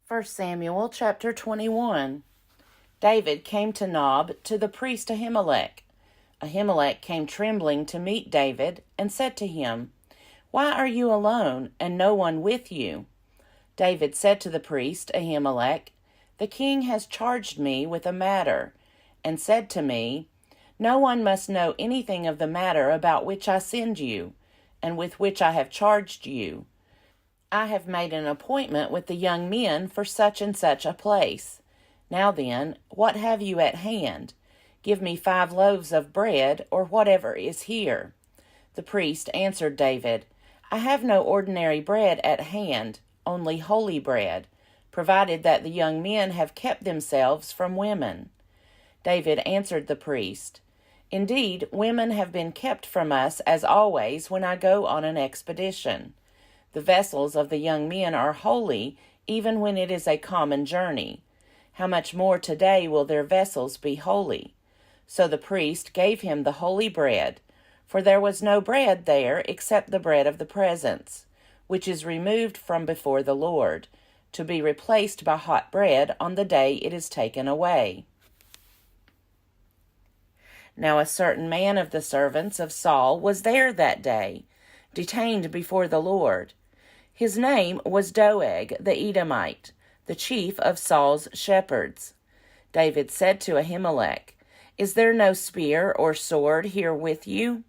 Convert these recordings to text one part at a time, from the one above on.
1 Samuel chapter 21. David came to Nob to the priest Ahimelech. Ahimelech came trembling to meet David and said to him, "Why are you alone and no one with you?" David said to the priest Ahimelech, "The king has charged me with a matter, and said to me, 'No one must know anything of the matter about which I send you, and with which I have charged you. I have made an appointment with the young men for such and such a place. Now then, what have you at hand? Give me 5 loaves of bread, or whatever is here." The priest answered David, "I have no ordinary bread at hand, only holy bread, provided that the young men have kept themselves from women." David answered the priest, "Indeed, women have been kept from us as always when I go on an expedition. The vessels of the young men are holy, even when it is a common journey. How much more today will their vessels be holy?" So the priest gave him the holy bread, for there was no bread there except the bread of the presence, which is removed from before the Lord, to be replaced by hot bread on the day it is taken away. Now a certain man of the servants of Saul was there that day, detained before the Lord. His name was Doeg the Edomite, the chief of Saul's shepherds. David said to Ahimelech, "Is there no spear or sword here with you?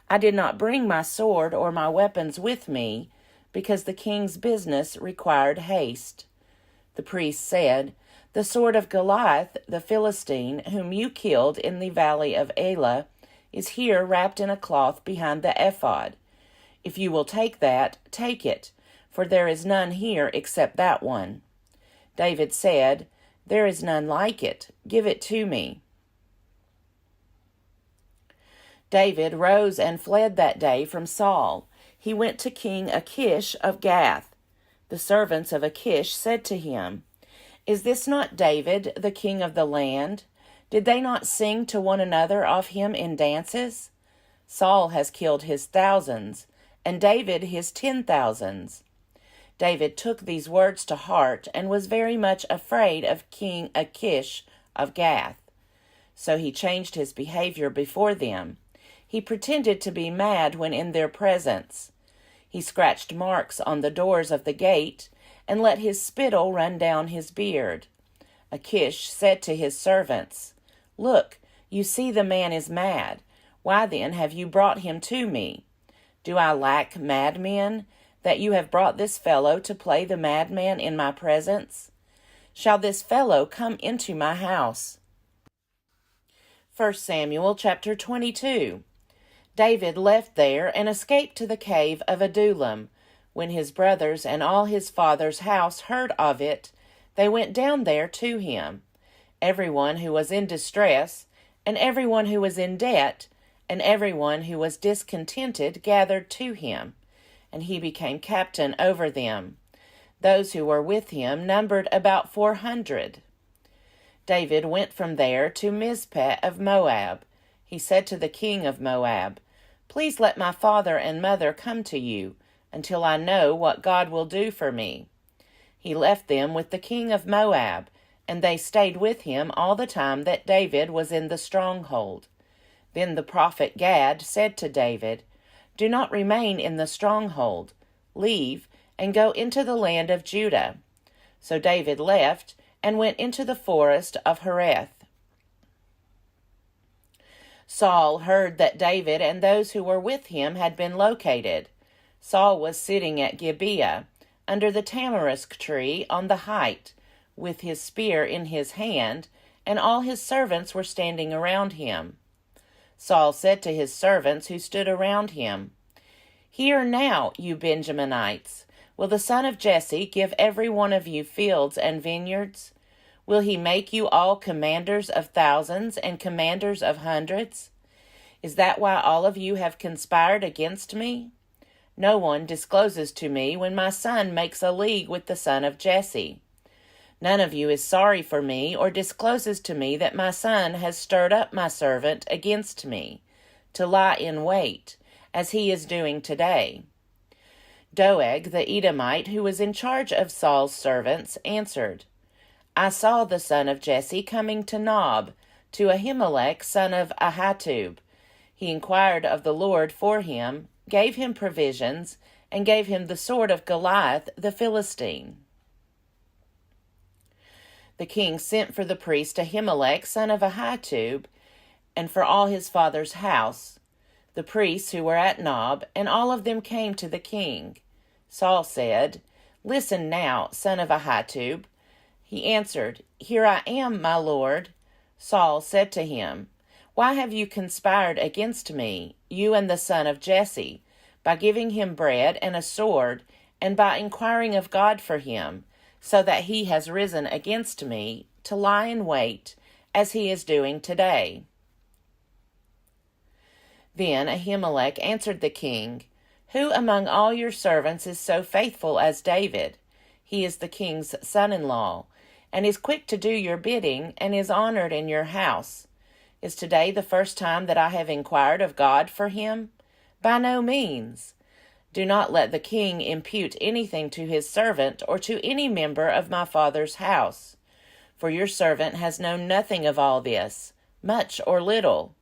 I did not bring my sword or my weapons with me, because the king's business required haste." The priest said, "The sword of Goliath the Philistine, whom you killed in the valley of Elah, is here wrapped in a cloth behind the ephod. If you will take that, take it, for there is none here except that one." David said, "There is none like it. Give it to me." David rose and fled that day from Saul. He went to King Achish of Gath. The servants of Achish said to him, "Is this not David, the king of the land? Did they not sing to one another of him in dances? Saul has killed his thousands, and David his 10,000s." David took these words to heart and was very much afraid of King Achish of Gath. So he changed his behavior before them. He pretended to be mad when in their presence. He scratched marks on the doors of the gate and let his spittle run down his beard. Achish said to his servants, "Look, you see the man is mad. Why then have you brought him to me? Do I lack madmen, that you have brought this fellow to play the madman in my presence? Shall this fellow come into my house?" 1 Samuel chapter 22. David left there and escaped to the cave of Adullam. When his brothers and all his father's house heard of it, they went down there to him. Everyone who was in distress, and everyone who was in debt, and everyone who was discontented gathered to him, and he became captain over them. Those who were with him numbered about 400. David went from there to Mizpeh of Moab. He said to the king of Moab, "Please let my father and mother come to you, until I know what God will do for me." He left them with the king of Moab, and they stayed with him all the time that David was in the stronghold. Then the prophet Gad said to David, "Do not remain in the stronghold. Leave and go into the land of Judah." So David left and went into the forest of Hereth. Saul heard that David and those who were with him had been located. Saul was sitting at Gibeah, under the tamarisk tree on the height, with his spear in his hand, and all his servants were standing around him. Saul said to his servants who stood around him, "Hear now, you Benjaminites, will the son of Jesse give every one of you fields and vineyards? Will he make you all commanders of thousands and commanders of hundreds? Is that why all of you have conspired against me? No one discloses to me when my son makes a league with the son of Jesse. None of you is sorry for me or discloses to me that my son has stirred up my servant against me, to lie in wait, as he is doing today. Doeg the Edomite, who was in charge of Saul's servants, answered, I saw the son of Jesse coming to Nob, to Ahimelech son of Ahitub. He inquired of the Lord for him, gave him provisions, and gave him the sword of Goliath the Philistine. The king sent for the priest Ahimelech son of Ahitub, and for all his father's house, the priests who were at Nob, and all of them came to the king. Saul said, Listen now, son of Ahitub. He answered, Here I am, my lord. Saul said to him, Why have you conspired against me, you and the son of Jesse, by giving him bread and a sword, and by inquiring of God for him, so that he has risen against me to lie in wait, as he is doing today? Then Ahimelech answered the king, Who among all your servants is so faithful as David? He is the king's son-in-law, and is quick to do your bidding, and is honored in your house. Is today the first time that I have inquired of God for him? By no means. Do not let the king impute anything to his servant or to any member of my father's house. For your servant has known nothing of all this, much or little.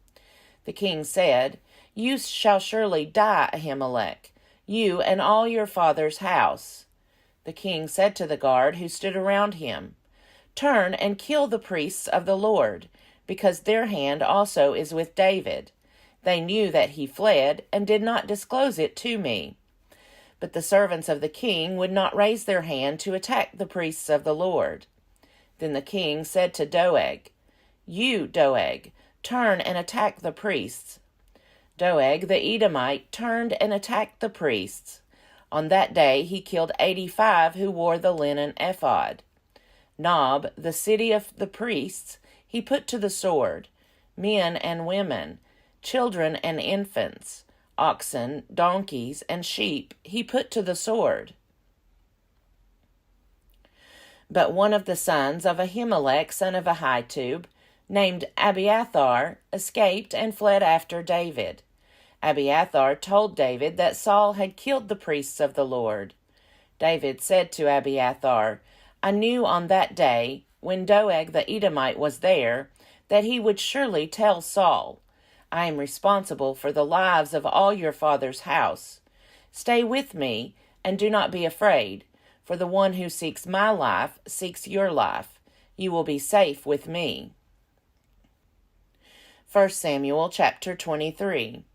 The king said, You shall surely die, Ahimelech, you and all your father's house. The king said to the guard who stood around him, Turn and kill the priests of the Lord, because their hand also is with David. They knew that he fled, and did not disclose it to me. But the servants of the king would not raise their hand to attack the priests of the Lord. Then the king said to Doeg, You, Doeg, turn and attack the priests. Doeg the Edomite turned and attacked the priests. On that day he killed 85 who wore the linen ephod. Nob, the city of the priests, he put to the sword, men and women, children and infants, oxen, donkeys, and sheep he put to the sword. But one of the sons of Ahimelech son of Ahitub, named Abiathar, escaped and fled after David. Abiathar told David that Saul had killed the priests of the Lord. David said to Abiathar, I knew on that day, when Doeg the Edomite was there, that he would surely tell Saul, I am responsible for the lives of all your father's house. Stay with me, and do not be afraid, for the one who seeks my life seeks your life. You will be safe with me. 1 Samuel chapter 23.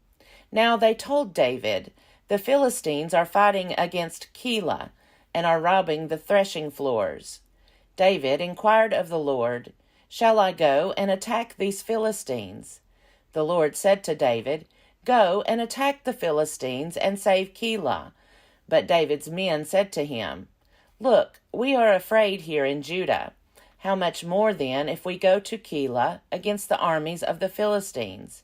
Now they told David, The Philistines are fighting against Keilah, and are robbing the threshing floors. David inquired of the Lord, Shall I go and attack these Philistines? The Lord said to David, Go and attack the Philistines and save Keilah. But David's men said to him, Look, we are afraid here in Judah. How much more then if we go to Keilah against the armies of the Philistines?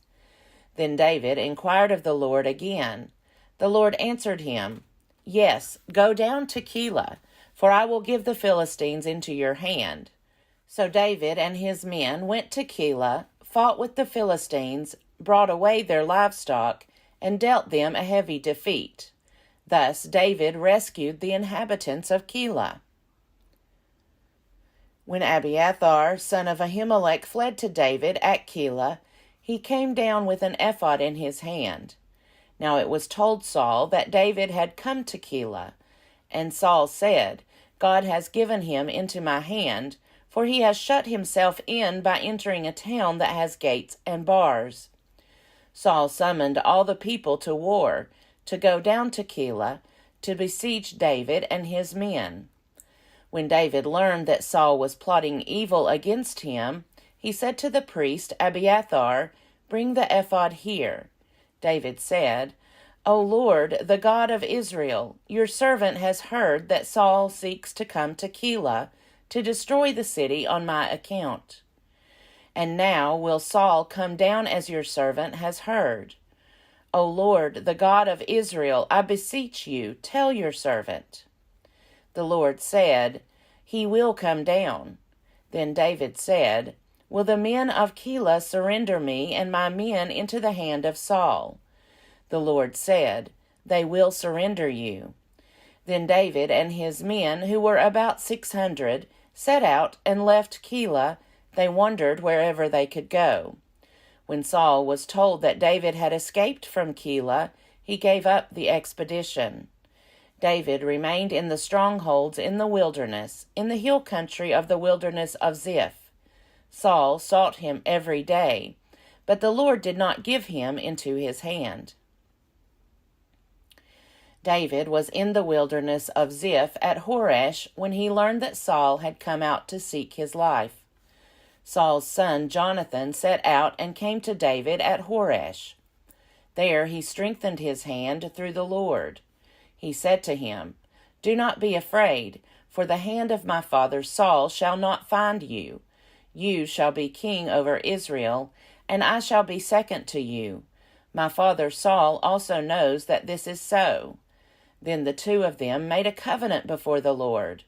Then David inquired of the Lord again. The Lord answered him, Yes, go down to Keilah, for I will give the Philistines into your hand. So David and his men went to Keilah, fought with the Philistines, brought away their livestock, and dealt them a heavy defeat. Thus David rescued the inhabitants of Keilah. When Abiathar, son of Ahimelech, fled to David at Keilah, he came down with an ephod in his hand. Now it was told Saul that David had come to Keilah, and Saul said, God has given him into my hand, for he has shut himself in by entering a town that has gates and bars. Saul summoned all the people to war, to go down to Keilah, to besiege David and his men. When David learned that Saul was plotting evil against him, he said to the priest Abiathar, Bring the ephod here. David said, O Lord, the God of Israel, your servant has heard that Saul seeks to come to Keilah to destroy the city on my account. And now will Saul come down as your servant has heard. O Lord, the God of Israel, I beseech you, tell your servant. The Lord said, He will come down. Then David said, Will the men of Keilah surrender me and my men into the hand of Saul? The Lord said, They will surrender you. Then David and his men, who were about 600, set out and left Keilah. They wandered wherever they could go. When Saul was told that David had escaped from Keilah, he gave up the expedition. David remained in the strongholds in the wilderness, in the hill country of the wilderness of Ziph. Saul sought him every day, but the Lord did not give him into his hand. David was in the wilderness of Ziph at Horesh when he learned that Saul had come out to seek his life. Saul's son Jonathan set out and came to David at Horesh. There he strengthened his hand through the Lord. He said to him, "Do not be afraid, for the hand of my father Saul shall not find you. You shall be king over Israel, and I shall be second to you. My father Saul also knows that this is so." Then the two of them made a covenant before the Lord.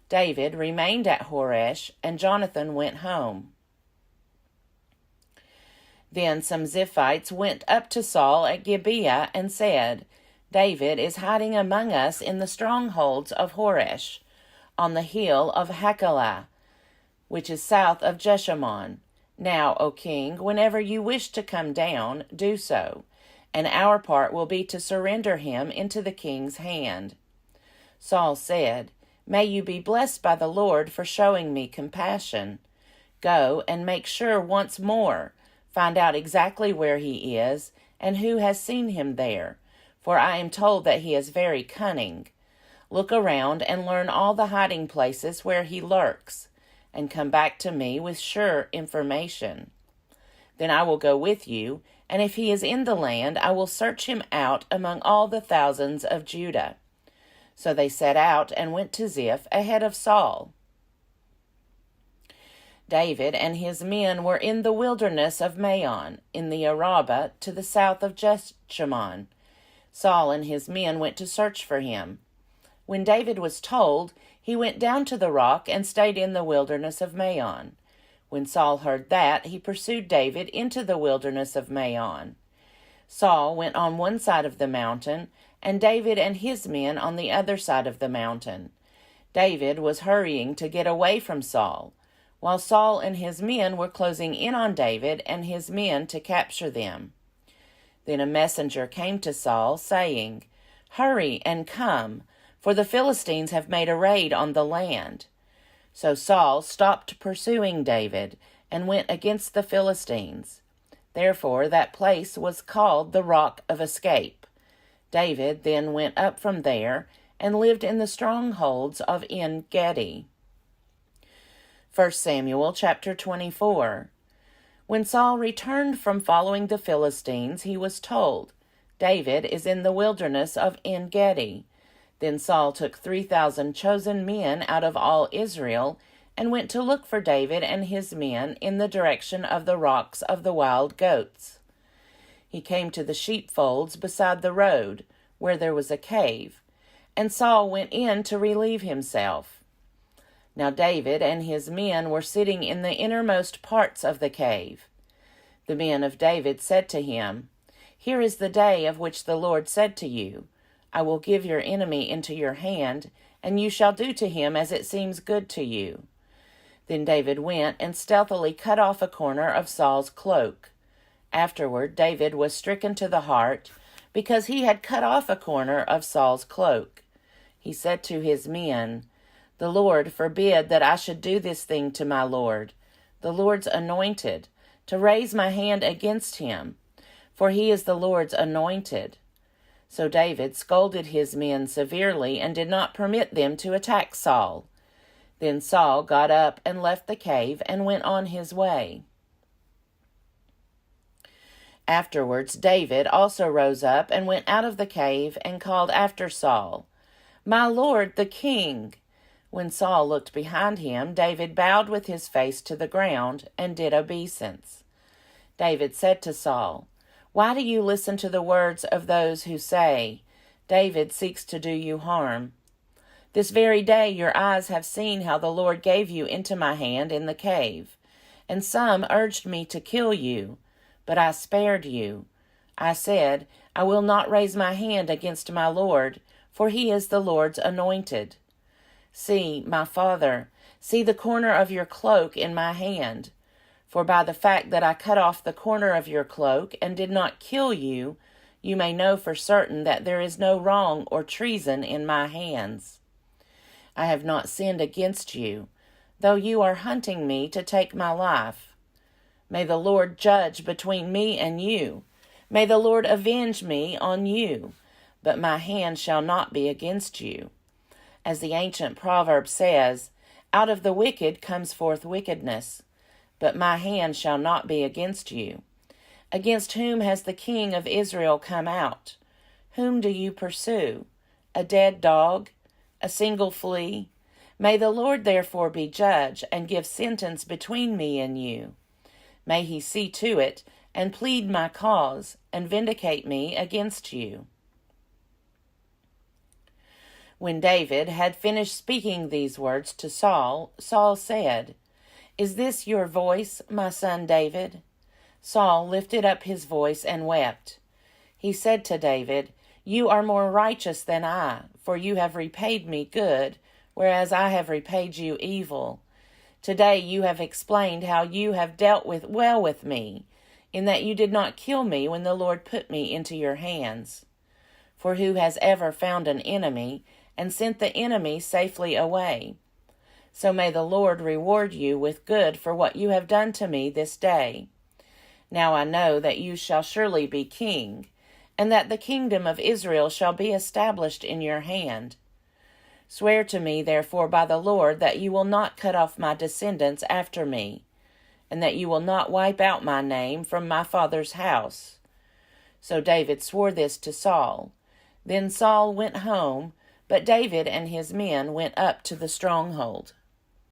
David remained at Horesh, and Jonathan went home. Then some Ziphites went up to Saul at Gibeah and said, "David is hiding among us in the strongholds of Horesh, on the hill of Hachilah, which is south of Jeshimon. Now, O king, whenever you wish to come down, do so, and our part will be to surrender him into the king's hand." Saul said, "May you be blessed by the Lord for showing me compassion. Go and make sure once more, find out exactly where he is and who has seen him there, for I am told that he is very cunning. Look around and learn all the hiding places where he lurks, and come back to me with sure information. Then I will go with you, and if he is in the land, I will search him out among all the thousands of Judah." So they set out and went to Ziph ahead of Saul. David and his men were in the wilderness of Maon, in the Arabah, to the south of Jeshimon. Saul and his men went to search for him. When David was told, he went down to the rock and stayed in the wilderness of Maon. When Saul heard that, he pursued David into the wilderness of Maon. Saul went on one side of the mountain, and David and his men on the other side of the mountain. David was hurrying to get away from Saul, while Saul and his men were closing in on David and his men to capture them. Then a messenger came to Saul, saying, "Hurry and come, for the Philistines have made a raid on the land." So Saul stopped pursuing David and went against the Philistines. Therefore that place was called the Rock of Escape. David then went up from there and lived in the strongholds of En-Gedi. 1 Samuel chapter 24. When Saul returned from following the Philistines, he was told, "David is in the wilderness of En-Gedi." Then Saul took 3,000 chosen men out of all Israel and went to look for David and his men in the direction of the rocks of the wild goats. He came to the sheepfolds beside the road, where there was a cave, and Saul went in to relieve himself. Now David and his men were sitting in the innermost parts of the cave. The men of David said to him, "Here is the day of which the Lord said to you, I will give your enemy into your hand, and you shall do to him as it seems good to you." Then David went and stealthily cut off a corner of Saul's cloak. Afterward David was stricken to the heart, because he had cut off a corner of Saul's cloak. He said to his men, "The Lord forbid that I should do this thing to my Lord, the Lord's anointed, to raise my hand against him, for he is the Lord's anointed." So David scolded his men severely and did not permit them to attack Saul. Then Saul got up and left the cave and went on his way. Afterwards David also rose up and went out of the cave and called after Saul, "My lord the king!" When Saul looked behind him, David bowed with his face to the ground and did obeisance. David said to Saul, "Why do you listen to the words of those who say, 'David seeks to do you harm'? This very day your eyes have seen how the Lord gave you into my hand in the cave, and some urged me to kill you, but I spared you. I said, I will not raise my hand against my Lord, for he is the Lord's anointed. See, my father, see the corner of your cloak in my hand. For by the fact that I cut off the corner of your cloak and did not kill you, you may know for certain that there is no wrong or treason in my hands. I have not sinned against you, though you are hunting me to take my life. May the Lord judge between me and you. May the Lord avenge me on you, but my hand shall not be against you. As the ancient proverb says, out of the wicked comes forth wickedness, but my hand shall not be against you. Against whom has the king of Israel come out? Whom do you pursue? A dead dog? A single flea? May the Lord therefore be judge and give sentence between me and you. May he see to it and plead my cause and vindicate me against you. When David had finished speaking these words to Saul, Saul said, Is this your voice, my son David? Saul lifted up his voice and wept. He said to David, You are more righteous than I, for you have repaid me good, whereas I have repaid you evil. Today you have explained how you have dealt well with me, in that you did not kill me when the Lord put me into your hands. For who has ever found an enemy and sent the enemy safely away? So may the Lord reward you with good for what you have done to me this day. Now I know that you shall surely be king, and that the kingdom of Israel shall be established in your hand. Swear to me, therefore, by the Lord, that you will not cut off my descendants after me, and that you will not wipe out my name from my father's house. So David swore this to Saul. Then Saul went home, but David and his men went up to the stronghold.